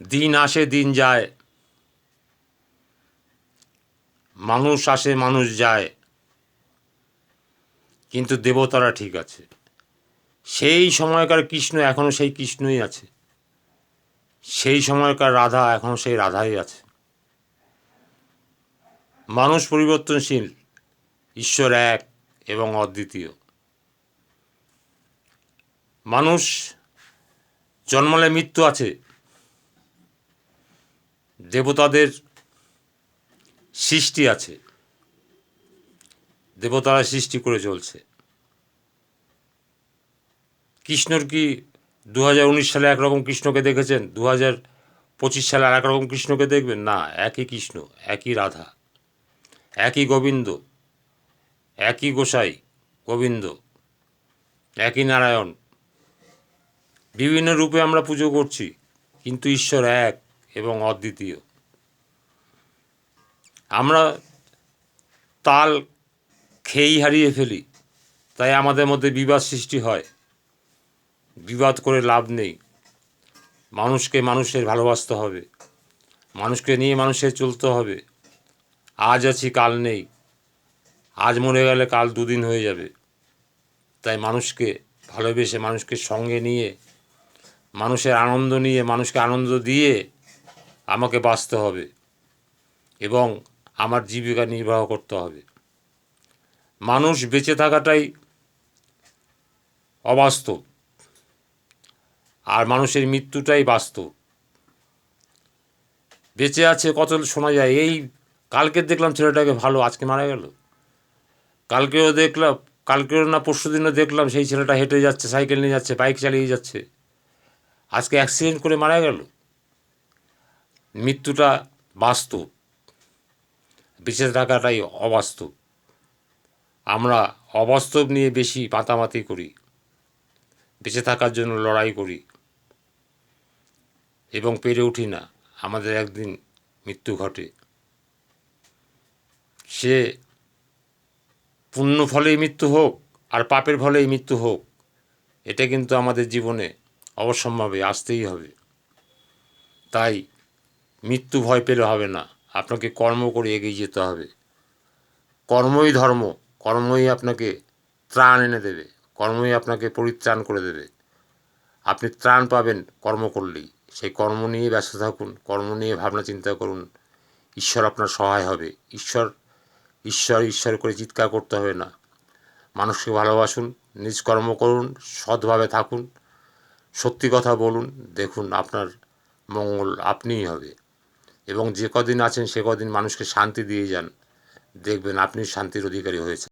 দিন আসে দিন যায়, মানুষ আসে মানুষ যায়, কিন্তু দেবতারা ঠিক আছে। সেই সময়কার কৃষ্ণ এখনও সেই কৃষ্ণই আছে, সেই সময়কার রাধা এখনও সেই রাধাই আছে। মানুষ পরিবর্তনশীল, ঈশ্বর এক এবং অদ্বিতীয়। মানুষ জন্মালে মৃত্যু আছে, দেবতাদের সৃষ্টি আছে, দেবতারা সৃষ্টি করে চলছে। কৃষ্ণর কি 2019 সালে একরকম কৃষ্ণকে দেখেছেন, 2025 সালে আর একরকম কৃষ্ণকে দেখবেন? না, একই কৃষ্ণ, একই রাধা, একই গোবিন্দ, একই গোসাই গোবিন্দ, একই নারায়ণ। বিভিন্ন রূপে আমরা পুজো করছি, কিন্তু ঈশ্বর এক এবং অদ্বিতীয়। আমরা তাল খেয়েই হারিয়ে ফেলি, তাই আমাদের মধ্যে বিবাদ সৃষ্টি হয়। বিবাদ করে লাভ নেই। মানুষকে মানুষের ভালোবাসতে হবে, মানুষকে নিয়ে মানুষের চলতে হবে। আজ আছি কাল নেই, আজ মরে গেলে কাল দুদিন হয়ে যাবে। তাই মানুষকে ভালোবেসে, মানুষকে সঙ্গে নিয়ে, মানুষের আনন্দ নিয়ে, মানুষকে আনন্দ দিয়ে আমাকে বাঁচতে হবে এবং আমার জীবিকা নির্বাহ করতে হবে। মানুষ বেঁচে থাকাটাই অবাস্তব, আর মানুষের মৃত্যুটাই বাস্তব। বেঁচে আছে কত শোনা যায়, এই কালকে দেখলাম ছেলেটাকে ভালো, আজকে মারা গেল। কালকেও না পরশুদিনও দেখলাম সেই ছেলেটা হেঁটে যাচ্ছে, সাইকেল নিয়ে যাচ্ছে, বাইক চালিয়ে যাচ্ছে, আজকে অ্যাক্সিডেন্ট করে মারা গেল। মৃত্যুটা বাস্তব, বেঁচে থাকাটাই অবাস্তব। আমরা অবাস্তব নিয়ে বেশি মাতামাতি করি, বেঁচে থাকার জন্য লড়াই করি এবং পেরে উঠি না। আমাদের একদিন মৃত্যু ঘটে। সে পুণ্য ফলেই মৃত্যু হোক আর পাপের ফলেই মৃত্যু হোক, এটা কিন্তু আমাদের জীবনে অবশ্যম্ভাবী আসতেই হবে। তাই মৃত্যু ভয় পেলে হবে না, আপনাকে কর্ম করে এগিয়ে যেতে হবে। কর্মই ধর্ম, কর্মই আপনাকে ত্রাণ এনে দেবে, কর্মই আপনাকে পরিত্রাণ করে দেবে। আপনি ত্রাণ পাবেন কর্ম করলেই। সেই কর্ম নিয়ে ব্যস্ত থাকুন, কর্ম নিয়ে ভাবনা চিন্তা করুন, ঈশ্বর আপনার সহায় হবে। ঈশ্বর ঈশ্বর ঈশ্বর করে চিৎকার করতে হবে না। মানুষকে ভালোবাসুন, নিজ কর্ম করুন, সৎভাবে থাকুন, সত্যি কথা বলুন, দেখুন আপনার মঙ্গল আপনিই হবে। এবং যে কদিন আছেন সে কদিন মানুষকে শান্তি দিয়ে যান, দেখবেন আপনি শান্তির অধিকারী হয়েছেন।